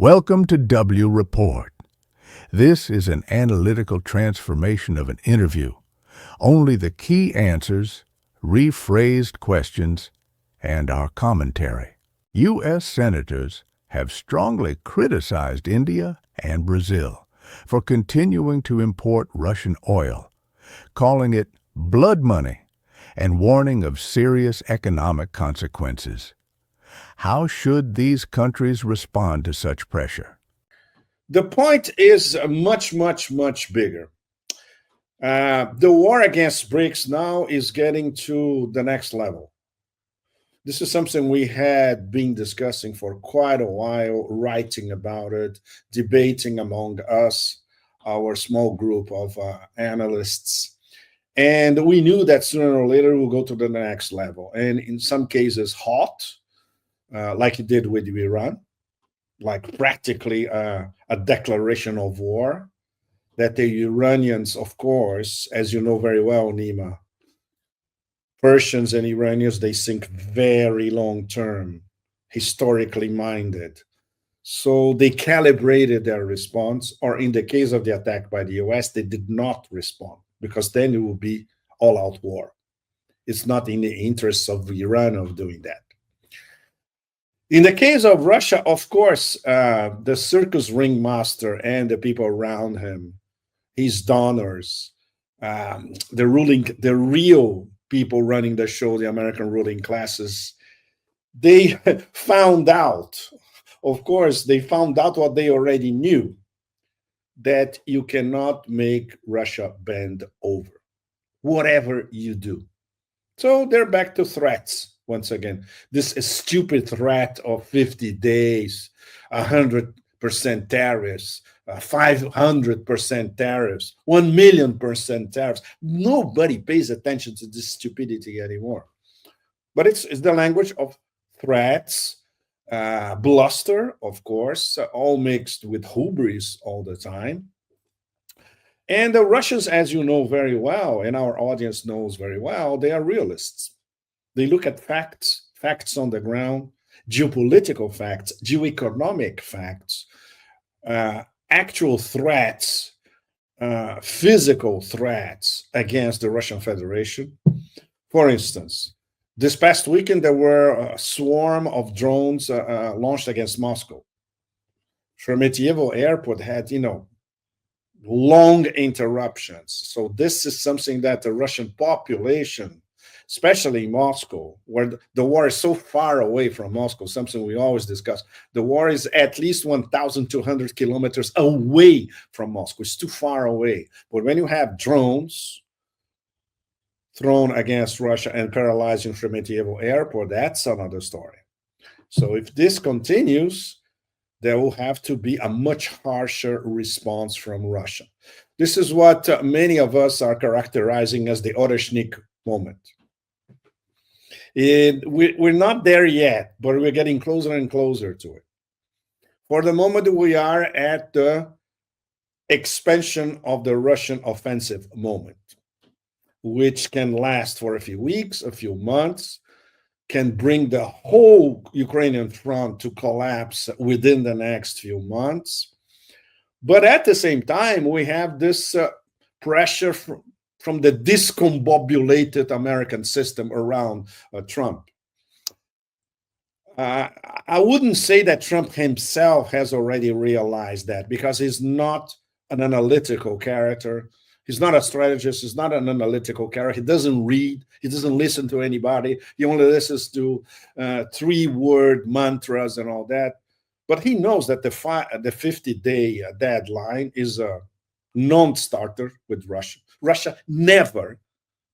Welcome to W Report. This is an analytical transformation of an interview. Only the key answers, rephrased questions, and our commentary. U.S. senators have strongly criticized India and Brazil for continuing to import Russian oil, calling it blood money and warning of serious economic consequences. How should these countries respond to such pressure? The point is much bigger. The war against BRICS now is getting to the next level. This is something we had been discussing for quite a while, writing about it, debating among us, our small group of analysts. And we knew that sooner or later we'll go to the next level. And in some cases, hot, like it did with Iran, like practically a declaration of war, that the Iranians, of course, as you know very well, Nima, Persians and Iranians, they think very long-term, historically minded. So they calibrated their response, or in the case of the attack by the US, they did not respond, because then it would be all-out war. It's not in the interests of Iran of doing that. In the case of Russia, of course, the circus ringmaster and the people around him, his donors, the real people running the show, the American ruling classes, they found out, of course, they found out what they already knew, that you cannot make Russia bend over, whatever you do. So they're back to threats. Once again, this stupid threat of 50 days, 100% tariffs, 500% tariffs, 1,000,000% tariffs. Nobody pays attention to this stupidity anymore. But it's the language of threats, bluster, of course, all mixed with hubris all the time. And the Russians, as you know very well, and our audience knows very well, they are realists. They look at facts, facts on the ground, geopolitical facts, geoeconomic facts, actual threats, physical threats against the Russian Federation. For instance, this past weekend, there were a swarm of drones launched against Moscow. Sheremetyevo Airport had, long interruptions. So this is something that the Russian population, especially in Moscow, where the war is so far away from Moscow, something we always discuss. The war is at least 1,200 kilometers away from Moscow. It's too far away. But when you have drones thrown against Russia and paralyzing Sheremetyevo Airport, that's another story. So if this continues, there will have to be a much harsher response from Russia. This is what many of us are characterizing as the Oreshnik moment. We're not there yet, but we're getting closer and closer to it. For the moment, we are at the expansion of the Russian offensive moment, which can last for a few weeks, a few months, can bring the whole Ukrainian front to collapse within the next few months. But at the same time, we have this pressure from the discombobulated American system around Trump. I wouldn't say that Trump himself has already realized that, because he's not an analytical character. He's not a strategist. He's not an analytical character. He doesn't read. He doesn't listen to anybody. He only listens to 3-word mantras and all that. But he knows that the 50-day deadline is a non-starter with Russia. Russia never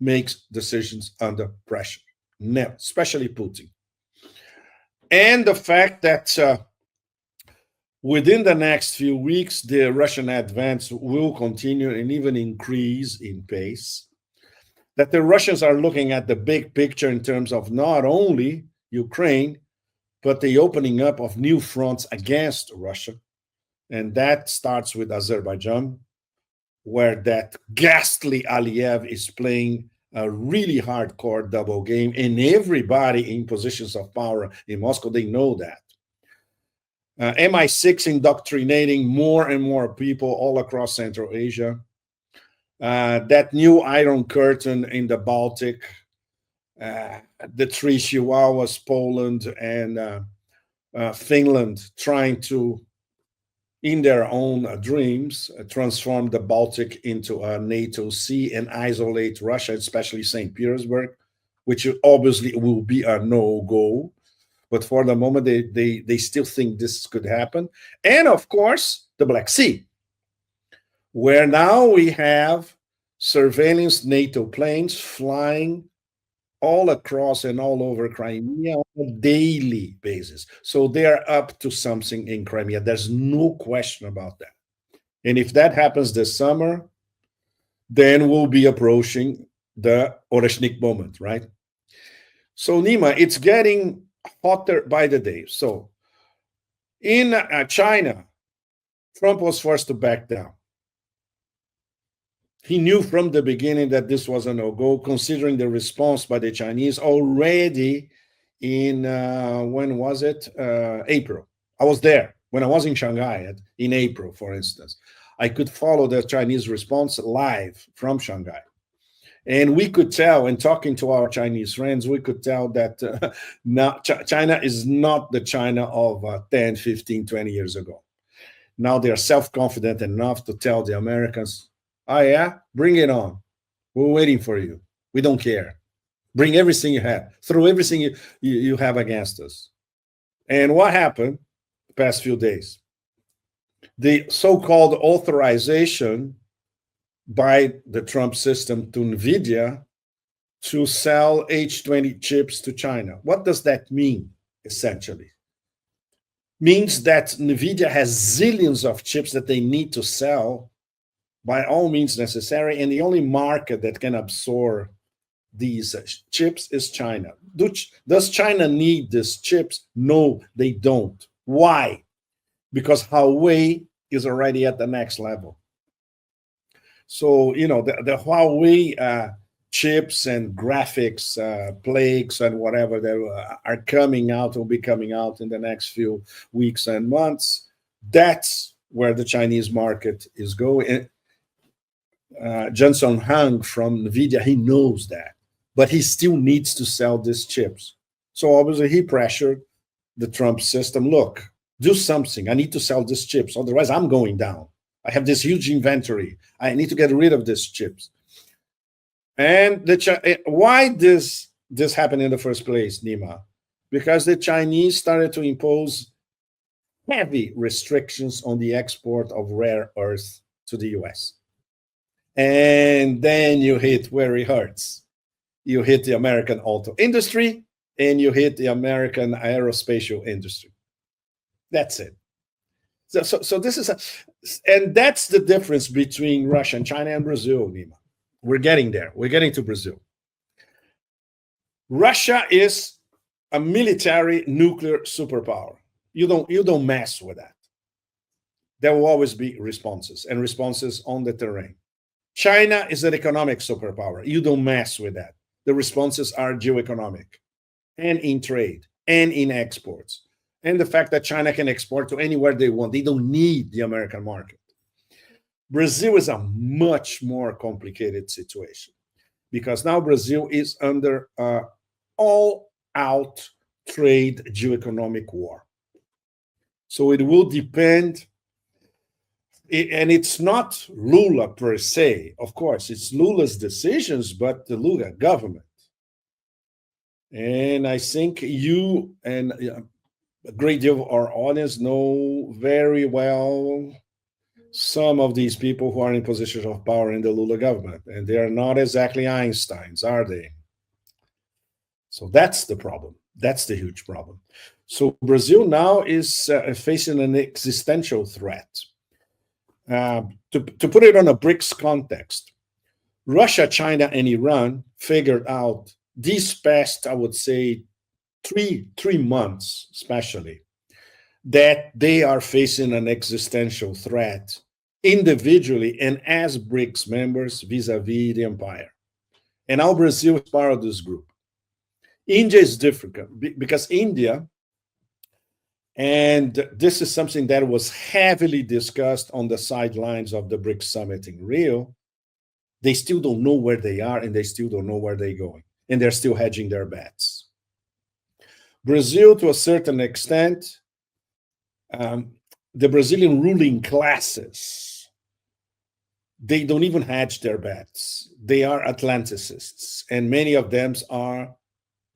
makes decisions under pressure, never, especially Putin. And the fact that within the next few weeks, the Russian advance will continue and even increase in pace, that the Russians are looking at the big picture in terms of not only Ukraine, but the opening up of new fronts against Russia. And that starts with Azerbaijan, where that ghastly Aliyev is playing a really hardcore double game, and everybody in positions of power in Moscow, they know that. MI6 indoctrinating more and more people all across Central Asia. That new Iron Curtain in the Baltic, the three Chihuahuas, Poland and Finland, trying to, in their own dreams, transform the Baltic into a NATO sea and isolate Russia, especially St. Petersburg, which obviously will be a no-go. But for the moment, they still think this could happen. And of course, the Black Sea, where now we have surveillance NATO planes flying all across and all over Crimea on a daily basis. So they are up to something in Crimea. There's no question about that. And if that happens this summer, then we'll be approaching the Oreshnik moment, right? So Nima, it's getting hotter by the day. So in China, Trump was forced to back down. He knew from the beginning that this was a no-go, considering the response by the Chinese already in, when was it? April. I was there when I was in Shanghai in April, for instance. I could follow the Chinese response live from Shanghai. And we could tell, and talking to our Chinese friends, we could tell that China is not the China of 10, 15, 20 years ago. Now they're self-confident enough to tell the Americans, oh yeah, bring it on. We're waiting for you. We don't care. Bring everything you have. Throw everything you have against us. And what happened the past few days? The so-called authorization by the Trump system to NVIDIA to sell H20 chips to China. What does that mean, essentially? Means that NVIDIA has zillions of chips that they need to sell by all means necessary, and the only market that can absorb these chips is China. Does China need these chips? No, they don't. Why? Because Huawei is already at the next level. So, you know, the Huawei chips and graphics plagues and whatever that are coming out, will be coming out in the next few weeks and months. That's where the Chinese market is going. Jensen Huang from NVIDIA, he knows that, but he still needs to sell these chips. So obviously he pressured the Trump system, look, do something. I need to sell these chips, otherwise I'm going down. I have this huge inventory. I need to get rid of these chips. And why this happened in the first place, Nima? Because the Chinese started to impose heavy restrictions on the export of rare earth to the US. And then you hit where it hurts. You hit the American auto industry and you hit the American aerospatial industry. That's it. So this is and that's the difference between Russia and China and Brazil, Nima. We're getting there. We're getting to Brazil. Russia is a military nuclear superpower. You don't mess with that. There will always be responses and responses on the terrain. China is an economic superpower. You don't mess with that. The responses are geoeconomic and in trade and in exports. And the fact that China can export to anywhere they want. They don't need the American market. Brazil is a much more complicated situation because now Brazil is under all-out trade geoeconomic war. So it will depend, and it's not Lula per se. Of course, it's Lula's decisions, but the Lula government. And I think you and a great deal of our audience know very well some of these people who are in positions of power in the Lula government, and they are not exactly Einsteins, are they? So that's the problem. That's the huge problem. So Brazil now is facing an existential threat. To put it on a BRICS context, Russia, China, and Iran figured out these past, I would say, three months, especially, that they are facing an existential threat individually and as BRICS members vis-a-vis the empire. And now Brazil is part of this group. India is different because India And this is something that was heavily discussed on the sidelines of the BRICS summit in Rio. They still don't know where they are, and they still don't know where they're going. And they're still hedging their bets. Brazil, to a certain extent, the Brazilian ruling classes, they don't even hedge their bets. They are Atlanticists, and many of them are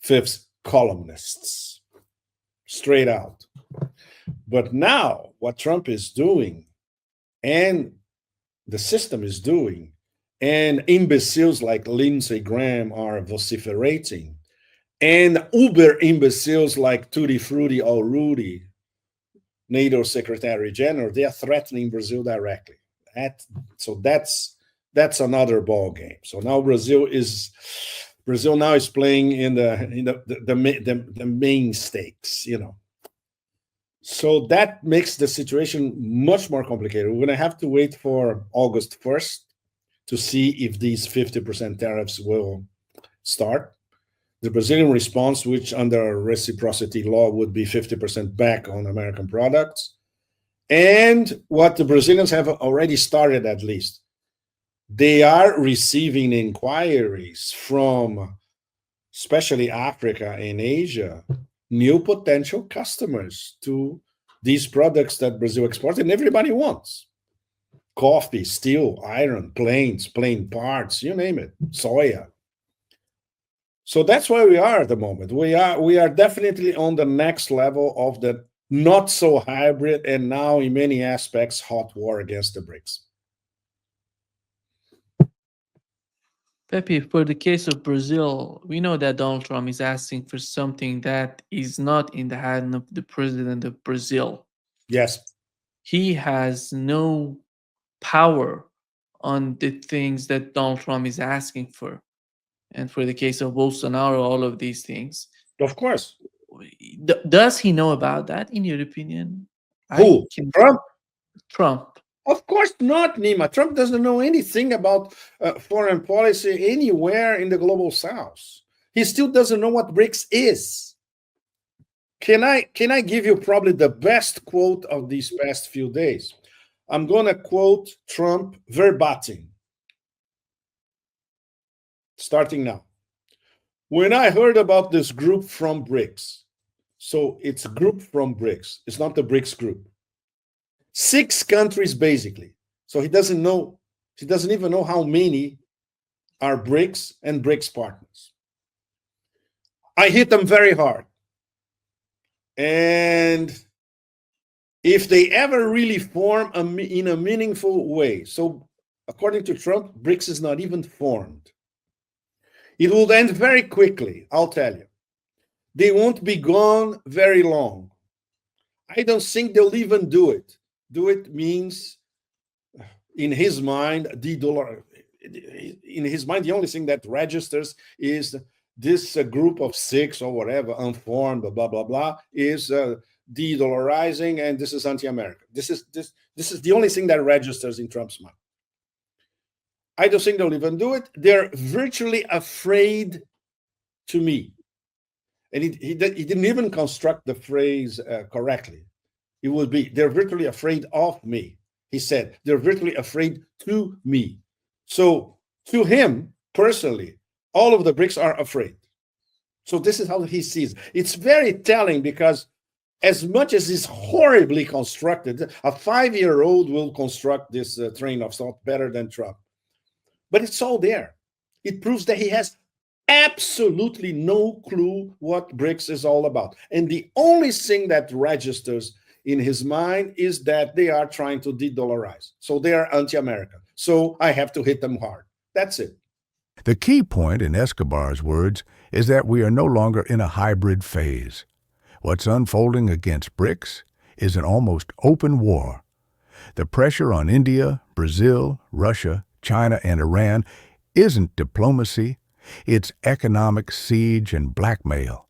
fifth columnists, straight out. But now, what Trump is doing, and the system is doing, and imbeciles like Lindsey Graham are vociferating, and uber imbeciles like Tutti Frutti or Rudy, NATO Secretary General, they are threatening Brazil directly. So that's another ball game. So now Brazil now is playing in the main stakes, you know. So that makes the situation much more complicated. We're going to have to wait for August 1st to see if these 50% tariffs will start. The Brazilian response, which under reciprocity law would be 50% back on American products, and what the Brazilians have already started, at least, they are receiving inquiries from especially Africa and Asia, new potential customers to these products that Brazil exports, and everybody wants. Coffee, steel, iron, planes, plane parts, you name it, soya. So that's where we are at the moment. We are definitely on the next level of the not so hybrid and now in many aspects hot war against the BRICS. Pepe, for the case of Brazil, we know that Donald Trump is asking for something that is not in the hand of the president of Brazil. Yes. He has no power on the things that Donald Trump is asking for. And for the case of Bolsonaro, all of these things. Of course. Does he know about that, in your opinion? Who? Trump? Trump. Of course not, Nima. Trump doesn't know anything about foreign policy anywhere in the global south. He still doesn't know what BRICS is. Can I give you probably the best quote of these past few days? I'm going to quote Trump verbatim. Starting now. When I heard about this group from BRICS, so it's a group from BRICS, it's not the BRICS group. 6 countries basically. So he doesn't even know how many are BRICS and BRICS partners. I hit them very hard. And if they ever really form in a meaningful way, so according to Trump, BRICS is not even formed. It will end very quickly, I'll tell you. They won't be gone very long. I don't think they'll even do it. Do it means, in his mind, de-dollar. In his mind, the only thing that registers is this group of 6 or whatever, unformed, blah, blah, blah, is de-dollarizing, and this is anti-American. This is the only thing that registers in Trump's mind. I don't think they'll even do it. They're virtually afraid to me. And he didn't even construct the phrase correctly. It would be, they're virtually afraid of me. He said, they're virtually afraid to me. So to him, personally, all of the BRICS are afraid. So this is how he sees. It's very telling because as much as it's horribly constructed, a 5-year-old will construct this train of thought better than Trump. But it's all there. It proves that he has absolutely no clue what BRICS is all about. And the only thing that registers in his mind is that they are trying to de-dollarize. So they are anti-American. So I have to hit them hard. That's it. The key point, in Escobar's words, is that we are no longer in a hybrid phase. What's unfolding against BRICS is an almost open war. The pressure on India, Brazil, Russia, China, and Iran isn't diplomacy, it's economic siege and blackmail.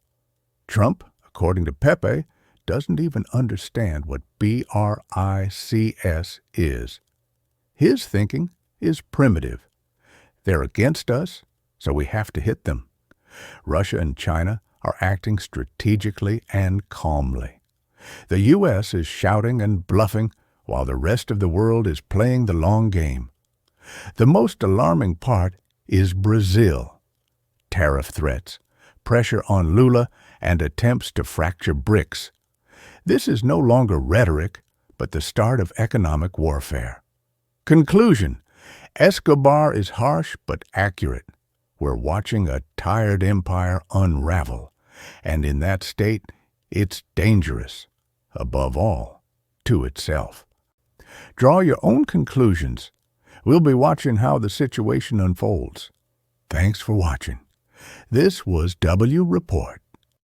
Trump, according to Pepe, doesn't even understand what BRICS is. His thinking is primitive. They're against us, so we have to hit them. Russia and China are acting strategically and calmly. The U.S. is shouting and bluffing while the rest of the world is playing the long game. The most alarming part is Brazil. Tariff threats, pressure on Lula, and attempts to fracture BRICS. This is no longer rhetoric, but the start of economic warfare. Conclusion: Escobar is harsh but accurate. We're watching a tired empire unravel, and in that state, it's dangerous, above all, to itself. Draw your own conclusions. We'll be watching how the situation unfolds. Thanks for watching. This was W Report.